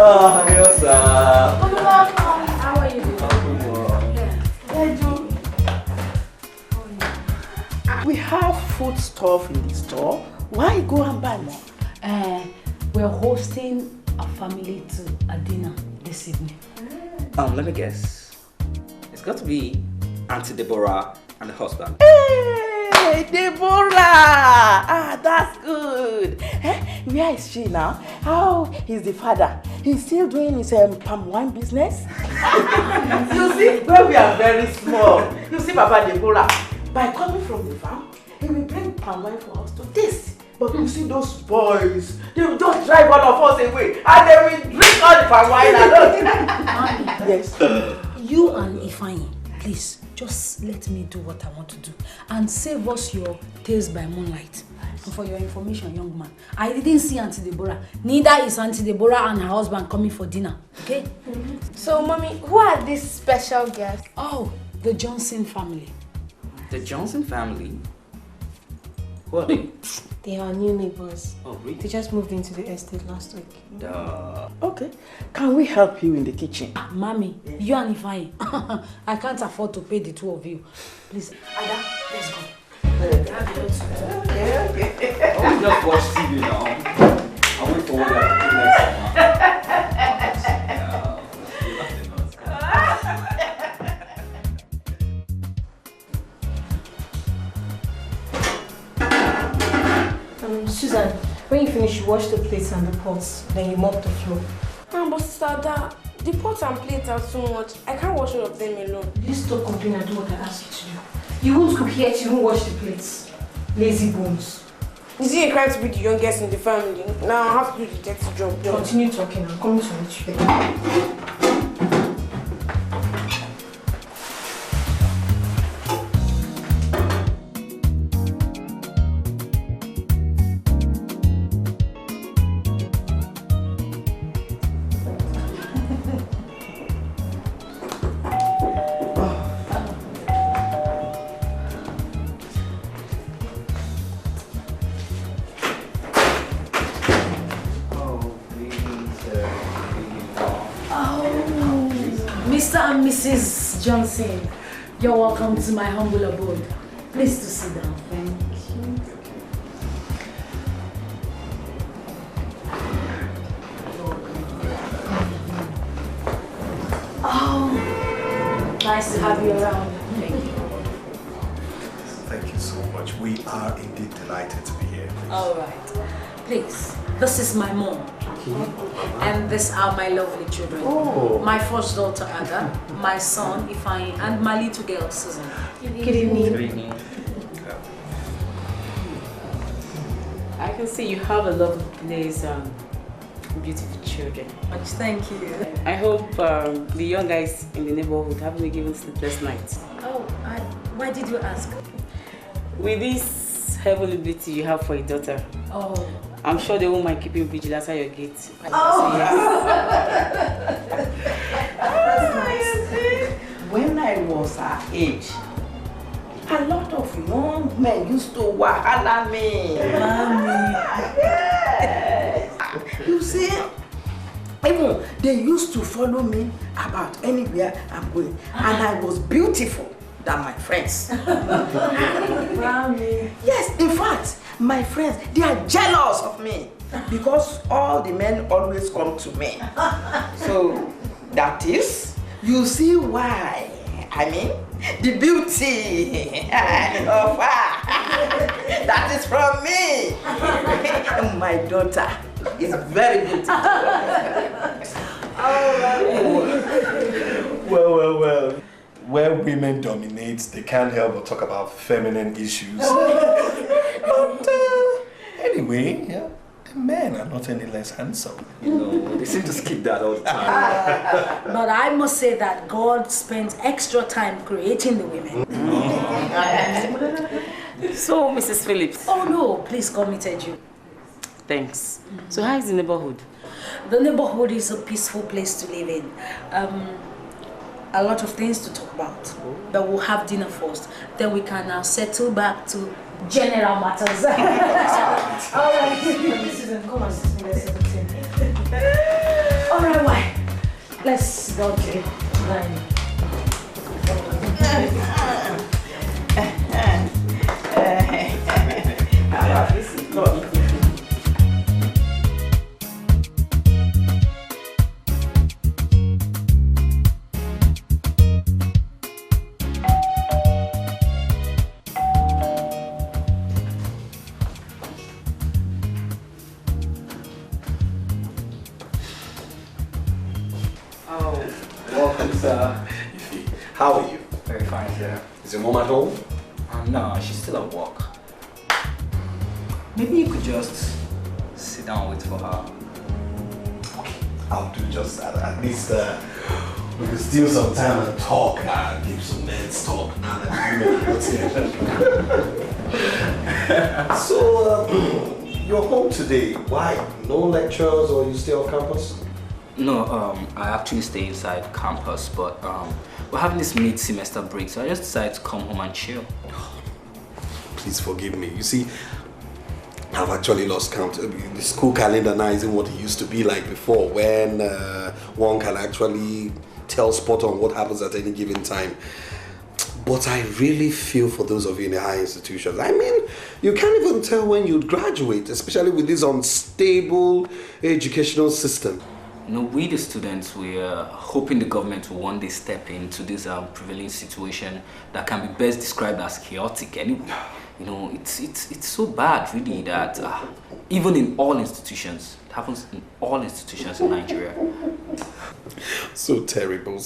Oh, yes, sir. How are you doing? We have food stuff in the store. Why go and buy more? We're hosting a family to a dinner this evening. Let me guess. It's got to be Auntie Deborah and the husband. Hey, Deborah! That's good. Where is she now? How is the father? He's still doing his palm wine business? You see, when we are very small, you see, Papa Deborah, by coming from the farm, he will bring palm wine for us to taste. But you see those boys, they will just drive all of us away and they will drink all the palm wine alone. Yes. You and Ifeanyi, please, just let me do what I want to do and save us your tales by moonlight. And for your information, young man, I didn't see Auntie Deborah. Neither is Auntie Deborah and her husband coming for dinner. Okay? So, Mommy, who are these special guests? Oh, the Johnson family. The Johnson family? Who are they? They are new neighbors. Oh, really? They just moved into the estate last week. Okay. Can we help you in the kitchen? Mommy, you and Ifeanyi, I can't afford to pay the two of you. Please, Ada, let's go. Okay. Oh, we just watch TV now. I'll wait for what I do next Susan, when you finish, you wash the plates and the pots, then you mop the floor. But Sister Ada, the pots and plates are so much. I can't wash all of them alone. You stop complaining and do what I ask you to do. You won't cook yet, you won't wash the plates. Lazy bones. Is it a crime to be the youngest in the family? Now I have to do the dirty job. Continue talking, I'm coming to meet you. Mr. and Mrs. Johnson, you're welcome to my humble abode. Please to sit down. Thank you. Oh, nice to have you around. Thank you. Thank you so much. We are indeed delighted to be here. All right. Please, this is my mom. And these are my lovely children. Oh. My first daughter, Ada, my son, Ifeanyi, and my little girl, Susan. Good evening. Good evening. I can see you have a lovely place and beautiful children. Much thank you. I hope the young guys in the neighborhood haven't been given sleepless nights. Oh, why did you ask? With this heavenly beauty you have for a daughter, Oh. I'm sure they won't mind keeping vigil outside your gate. Oh, So, yes. That's nice. When I was her age, a lot of young men used to wahala me. Mommy. Yes. You see, even they used to follow me about anywhere I'm going, and I was beautiful than my friends. Mommy. Yes, in fact, my friends, they are jealous of me because all the men always come to me. So that is, you see why. I mean, the beauty of her that is from me. My daughter is very beautiful. Well. Where women dominate, they can't help but talk about feminine issues. But anyway, yeah, the men are not any less handsome. You know, they seem to skip that all the time. But I must say that God spent extra time creating the women. So, Mrs. Phillips. Oh no, please call me Teju. Thanks. So how is the neighborhood? The neighborhood is a peaceful place to live in. A lot of things to talk about. But we'll have dinner first. Then we can now settle back to general matters. Alright, Susan, come on, Susan, let's have a Alright, why? Let's go to the dining. Welcome, sir. How are you? Very fine, sir. Is your mom at home? No, she's still at work. Maybe you could just sit down and wait for her. Okay, I'll do just that. At least we can steal some time and talk and give some men's talk. So, you're home today. Why? No lectures or you stay off campus? No, I actually stay inside campus, but we're having this mid-semester break, so I just decided to come home and chill. Please forgive me. You see, I've actually lost count. The school calendar now isn't what it used to be like before, when one can actually tell spot on what happens at any given time. But I really feel for those of you in the higher institutions. I mean, you can't even tell when you'd graduate, especially with this unstable educational system. You know, we the students, we are hoping the government will one day step into this prevailing situation that can be best described as chaotic anyway. You know, it's so bad really that even in all institutions, it happens in all institutions in Nigeria. So terrible,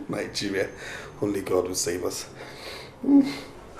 Nigeria. Only God will save us. You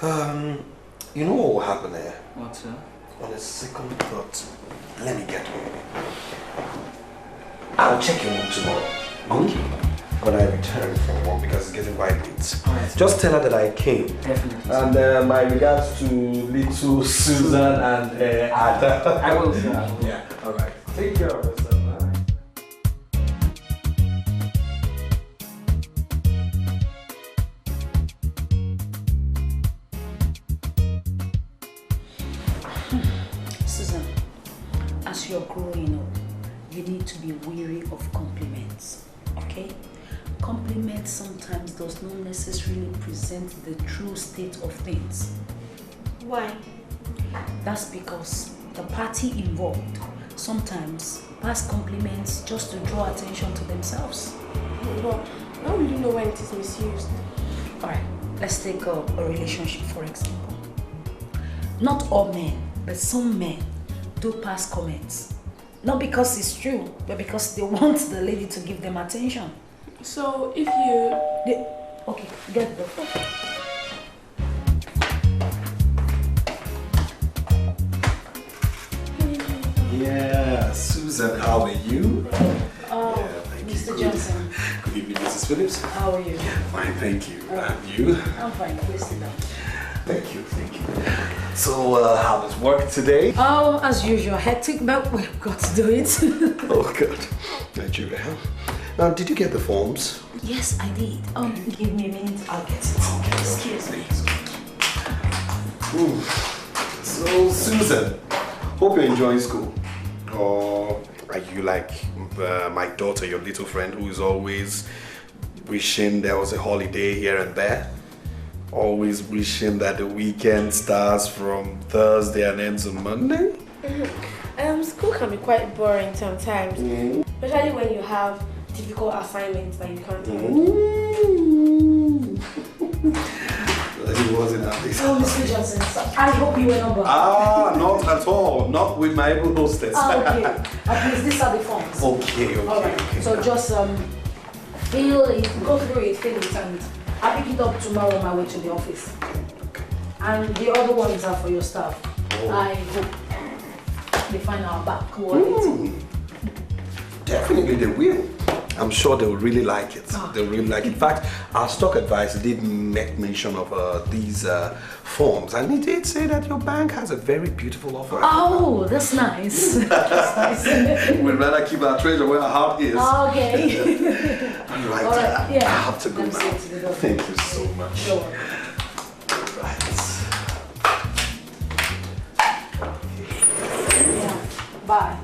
know what will happen there? What's that? On a second thought, let me get home. I'll check your room tomorrow. Okay. When I return from work because it's getting quite late. Alright. Just tell her that I came. Definitely. And my regards to little Susan and Ada. I will, sir. Yeah, alright. Take care of yourself. Susan, as you're growing up, you need to be wary of compliments, okay? Compliments sometimes does not necessarily present the true state of things. Why? That's because the party involved sometimes pass compliments just to draw attention to themselves. But I don't really know when it is misused. Alright, let's take a relationship for example. Not all men, but some men do pass comments. Not because it's true, but because they want the lady to give them attention. So if you... Okay, get the phone. Yeah, Susan, how are you? Oh, Yeah, thank you. Mr. Johnson. Good evening, Mrs. Phillips. How are you? Fine, thank you. And you? I'm fine, please sit down. Thank you. So, how was work today? Oh, as usual, hectic, but we've got to do it. Oh, God. Nigeria. Now, did you get the forms? Yes, I did. Give me a minute, I'll get it. Okay, Excuse me. So, Susan, hope you're enjoying school. Or are you like my daughter, your little friend, who is always wishing there was a holiday here and there? Always wishing that the weekend starts from Thursday and ends on Monday? School can be quite boring sometimes, especially when you have difficult assignments that you can't do. It wasn't at least. Oh, Mr. Johnson, I hope you were not bothered. Not at all. Not with my able hostess. Okay. At least these are the forms. Okay. Alright, Okay. so just fill it, go through it, fill it, and I'll pick it up tomorrow on my way to the office. And the other ones are for your staff. Oh. I hope they find our back quality. Definitely they will. I'm sure they will really like it. They'll really like it. In fact, our stock advisor did make mention of these forms, and he did say that your bank has a very beautiful offer. Oh, that's nice. That's nice. We'd rather keep our treasure where our heart is. Okay. All right. Yeah. I have to go Let me now. see to the door. Thank you so much. Sure. Right. Yeah. Bye.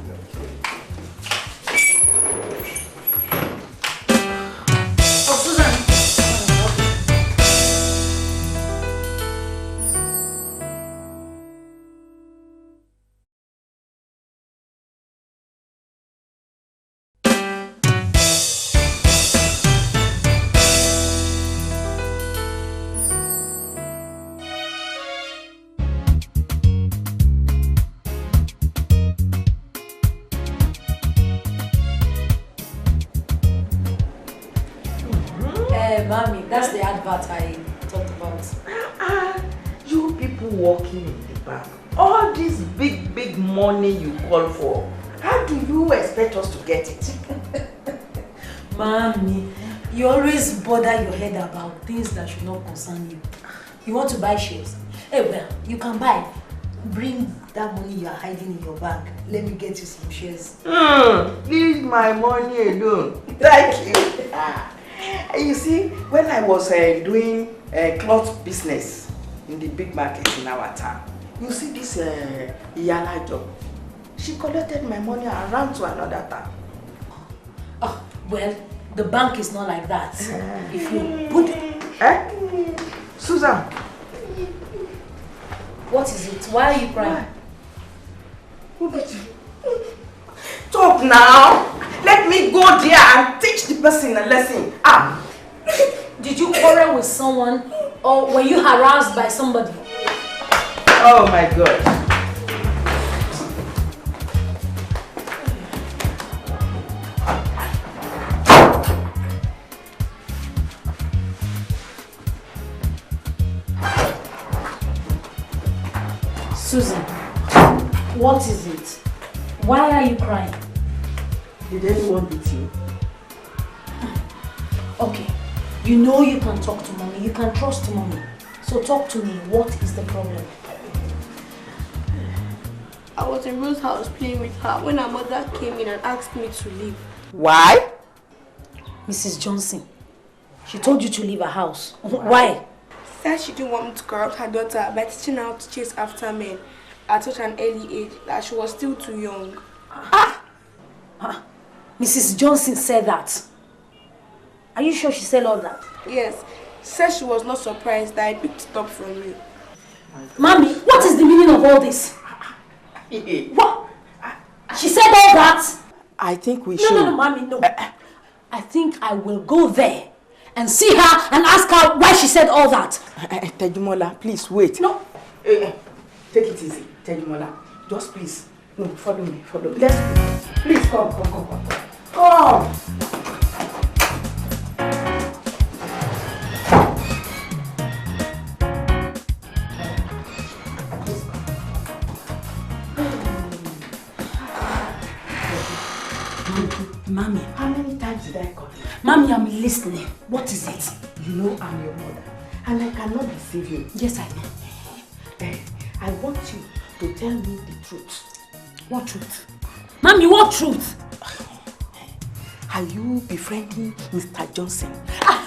Mommy, that's the advert I talked about. You people working in the bank, all this big money you call for, how do you expect us to get it? Mommy, you always bother your head about things that should not concern you. You want to buy shares? Hey, well, you can buy. Bring that money you are hiding in your bag. Let me get you some shares. Leave my money alone. Thank you. You see, when I was doing cloth business in the big market in our town, you see this Iyala job. She collected my money and ran to another town. Oh, well, the bank is not like that. If you put it... Susan. What is it? Why are you crying? Who beat you? Talk now. Let me go there and teach the person a lesson. Did you quarrel with someone or were you harassed by somebody? Oh my God. Susan, what is it? Why are you crying? Did anyone beat you? Okay, you know you can talk to mommy, you can trust mommy. So talk to me, what is the problem? I was in Ruth's house playing with her when her mother came in and asked me to leave. Why? Mrs. Johnson, she told you to leave her house. Why? Said she didn't want me to corrupt her daughter by teaching her how to chase after men at such an early age that she was still too young. Mrs. Johnson said that. Are you sure she said all that? Yes. Said she was not surprised that I picked it up from you. Mommy, what is the meaning of all this? What? She said all that? I think we should. No, Mommy, no. I think I will go there and see her and ask her why she said all that. Tejumola, please wait. No. Take it easy, Tejumola. Just please. No, follow me, follow me. Let's go. Please come. Come. Mommy. How many times did I call you? Mommy, I'm listening. What is it? You know I'm your mother. And I cannot deceive you. Yes, I know. I want you to tell me the truth. What truth? Mommy, what truth? Are you befriending Mr. Johnson?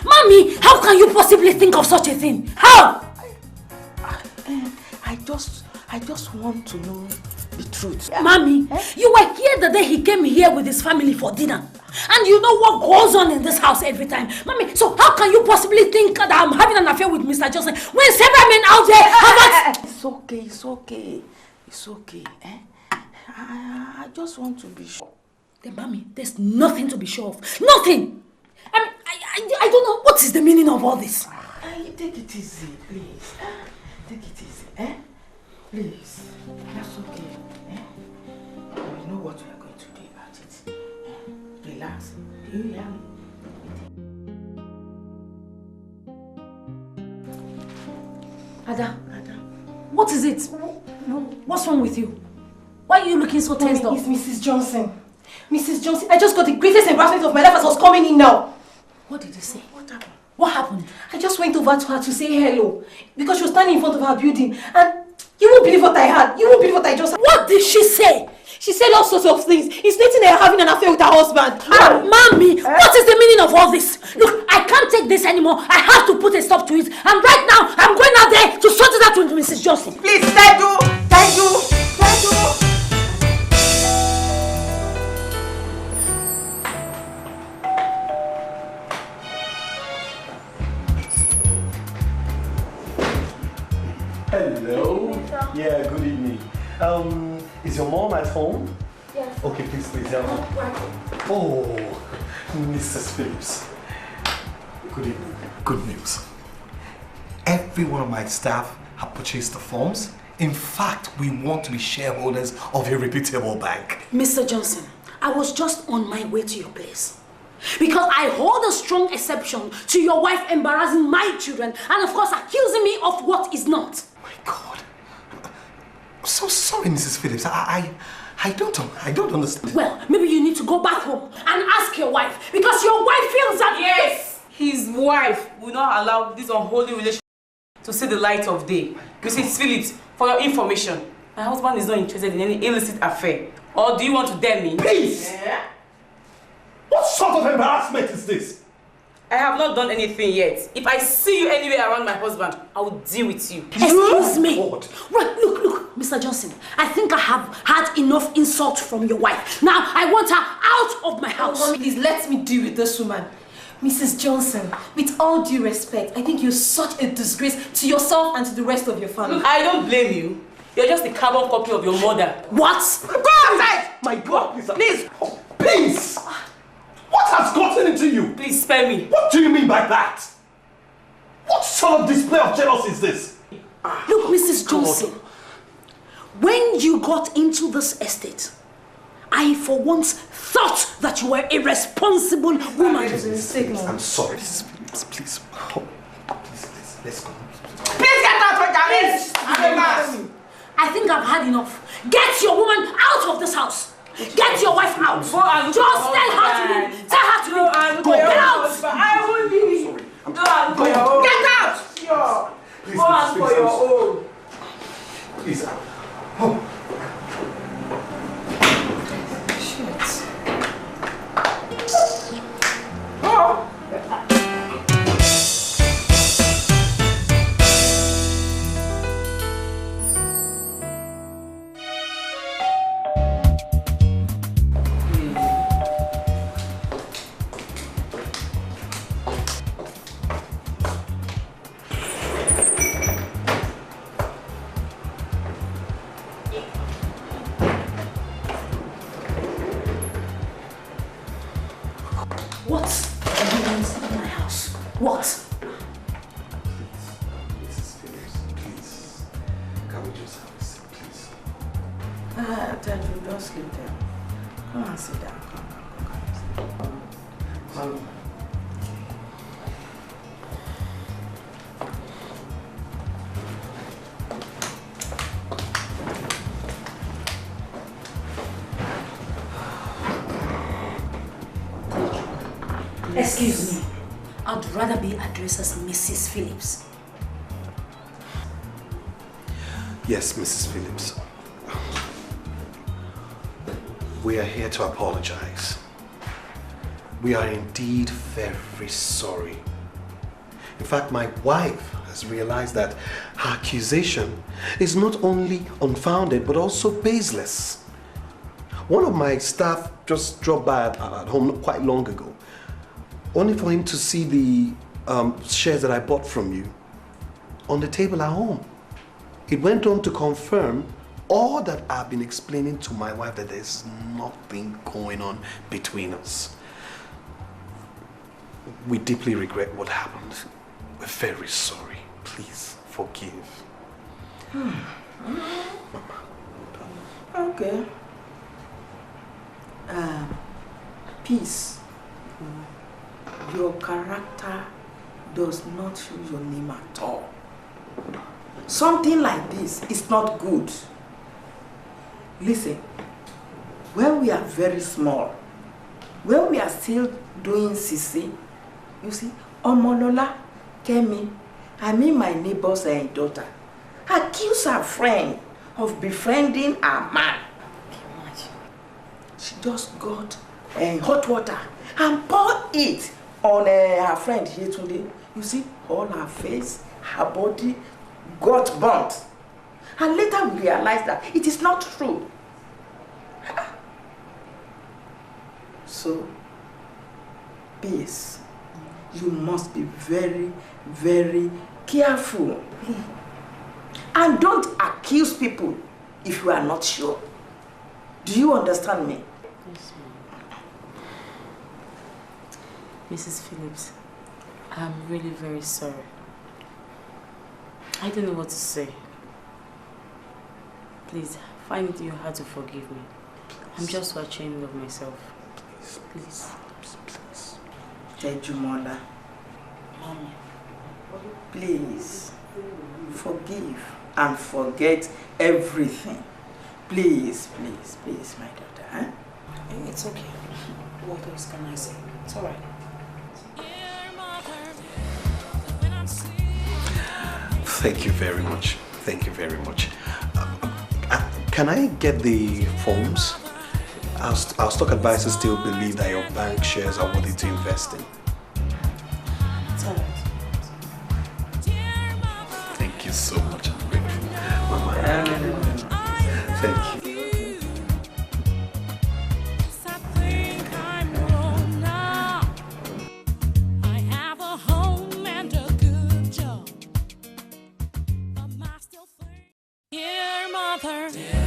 Mommy, how can you possibly think of such a thing? How? I just want to know the truth. Mommy, you were here the day he came here with his family for dinner. And you know what goes on in this house every time. Mommy, so how can you possibly think that I'm having an affair with Mr. Johnson when several men out there have It's okay. I just want to be sure. Then, Mommy, there's nothing to be sure of. Nothing! I don't know. What is the meaning of all this? Take it easy, please. Take it easy, Please. That's okay. We know what we are going to do about it. Relax. Do you hear me? Ada, what is it? What's wrong with you? Why are you looking so tensed up? It's Mrs. Johnson. Mrs. Johnson, I just got the greatest embarrassment of my life as I was coming in now. What did you say? What happened? What happened? I just went over to her to say hello because she was standing in front of her building and you won't believe what I had. You won't believe what I just had. What did she say? She said all sorts of things, insinuating that you're having an affair with her husband. Mommy, what is the meaning of all this? Look, I can't take this anymore. I have to put a stop to it. And right now, I'm going out there to sort it out with Mrs. Johnson. Please, Teju. Hello. Yeah, good evening. Is your mom at home? Yes. Okay, please help me. Oh, Mrs. Phillips. Good evening. Good news. Every one of my staff have purchased the forms. In fact, we want to be shareholders of a reputable bank. Mr. Johnson, I was just on my way to your place. Because I hold a strong exception to your wife embarrassing my children and of course accusing me of what is not. My God. I'm so sorry, Mrs. Phillips. I don't understand. Well, maybe you need to go back home and ask your wife because your wife feels that... Yes! His wife will not allow this unholy relationship to see the light of day. Mrs. Phillips, for your information, my husband is not interested in any illicit affair. Or do you want to dare me? Please! Yeah? What sort of embarrassment is this? I have not done anything yet. If I see you anywhere around my husband, I will deal with you. Excuse me. Right, look, Mr. Johnson. I think I have had enough insult from your wife. Now, I want her out of my house. Oh, please, let me deal with this woman. Mrs. Johnson, with all due respect, I think you're such a disgrace to yourself and to the rest of your family. Look, I don't blame you. You're just a carbon copy of your mother. What? Go outside! My God, please! Oh, please! What has gotten into you? Please spare me. What do you mean by that? What sort of display of jealousy is this? Look, Mrs. Johnson, when you got into this estate, I for once thought that you were a responsible woman. I'm sorry, Mrs. Phillips, please. Oh, please, let's go. Please get out of the I think I've had enough. Get your woman out of this house. Get your wife out. Just tell her to leave. Tell her to leave. Get out. I won't leave. Go and for your own. Get out. Sure. Please, Go and for your own. Please. Oh. Oh. Teju, don't sleep there. Come and sit down. Come. Excuse me. I'd rather be addressed as Mrs. Phillips. Yes, Mrs. Phillips. We are here to apologize. We are indeed very sorry. In fact, my wife has realized that her accusation is not only unfounded, but also baseless. One of my staff just dropped by at home not quite long ago, only for him to see the shares that I bought from you on the table at home. It went on to confirm all that I've been explaining to my wife, that there's nothing going on between us. We deeply regret what happened. We're very sorry. Please forgive. Okay. Peace. Your character does not show your name at all. Something like this is not good. Listen, when we are very small, when we are still doing CC, you see, Omolola, Kemi, my neighbor's daughter, accused her friend of befriending a man. She just got hot water and poured it on her friend here today. You see, all her face, her body got burnt. And later we realized that it is not true. So, peace. You must be very, very careful. And don't accuse people if you are not sure. Do you understand me? Yes, ma'am. Mrs. Phillips, I'm really very sorry. I don't know what to say. Please, find it in your heart to forgive me. I'm just so ashamed of myself. Please. Please. Tejumola, please forgive and forget everything. Please, please, please, my daughter. Huh? It's okay. What else can I say? It's alright. Thank you very much. Thank you very much. Can I get the forms? Our stock advisors still believe that your bank shares are worthy to invest in. It's alright. Thank you so much. I'm grateful. Mama. Thank you. Dear mother.